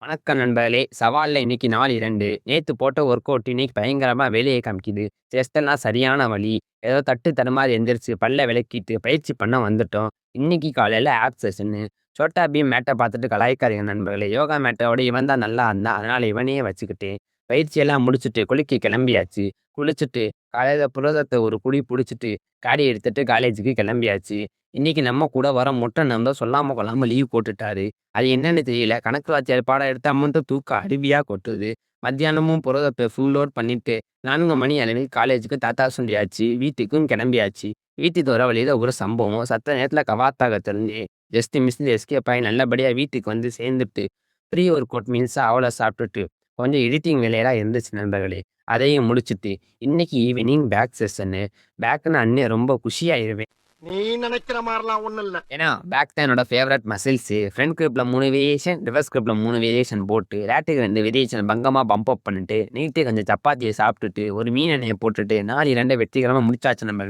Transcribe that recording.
வணக்கம் நண்பர்களே! சவால்ல இன்னைக்கு நாள் 2. நேத்து போட்ட ஒர்க் அவுட் இன்னைக்கு பயங்கரமா வேலைய காமிக்குது. செஸ்ட் எல்லாம் சரியான வலி. ஏதோ தட்டு தடுமாறி எந்திரிச்சு பல்ல விளக்கிட்டு பயிற்சி பண்ண வந்துட்டோம். இன்னைக்கு காலையில ஆப் செஷனு. சோட்டா பீம் மேட்ட பார்த்துட்டு கலாய்க்காதீங்க நண்பர்களே! யோகா மேட்டோட இவன் தான் நல்லா இருந்தான். அதனால இவனையே வச்சுக்கிட்டேன். பயிற்சியெல்லாம் முடிச்சுட்டு குளிக்க கிளம்பியாச்சு. குளிச்சுட்டு காலையில புரதத்த ஒரு குடி புடிச்சுட்டு காடி எடுத்துட்டு காலேஜுக்கு கிளம்பியாச்சு. இன்னைக்கு நம்ம கூட வர மொட்டை நண்பர் சொல்லாம கொள்ளாம லீவ் போட்டுட்டாரு. அது என்னன்னு தெரியல. கணக்கு வாத்தியார் பாடம் எடுத்தா மட்டும் தூக்கம் அருவியா கொட்டுது. மத்தியானமும் புரதத்த ஃபுல் லோட் பண்ணிட்டு 4 மணி அளவில் காலேஜுக்கு டாட்டா சொல்லியாச்சு. வீட்டுக்கும் கிளம்பியாச்சு. வீட்டுக்கு வர வழியில ஒரு சம்பவம். சத்த நேரத்துல கவாத்தாக தெரிஞ்சேன். ஜஸ்ட் மிஸ்ல எஸ்கேப் ஆயி நல்லபடியா வீட்டுக்கு வந்து சேர்ந்துட்டு, ப்ரீ ஒர்க் அவுட் மீல்ஸா அவல சாப்பிட்டுட்டு, கொஞ்சம் எடிட்டிங் வேலையெல்லாம் இருந்துச்சு நண்பர்களே. அதையும் முடிச்சுட்டு, இன்னைக்கு ஈவினிங் பேக் செஷனு. பேக்குன்னு அண்ணே ரொம்ப குஷியாயிருவேன். நீ நினைக்கிற மாதிரிலாம் ஒண்ணும் இல்ல. ஏன்னா, பேக் தான் என்னோட ஃபேவரைட் மசில்ஸு. ஃப்ரண்ட் கிரிப்ல 3 வேரியேஷன், ரிவர்ஸ் கிரிப்ல 3 வேரியேஷன் போட்டு, லேட்டுக்கு 2 வேரியேஷன் பங்கமா பம்ப் அப் பண்ணிட்டு, நைட்டு கொஞ்சம் சப்பாத்திய சாப்பிட்டுட்டு, ஒரு மீன் எண்ணெய போட்டுட்டு, நாள் 2 வெற்றிகரமா முடிச்சாச்சு நம்ம.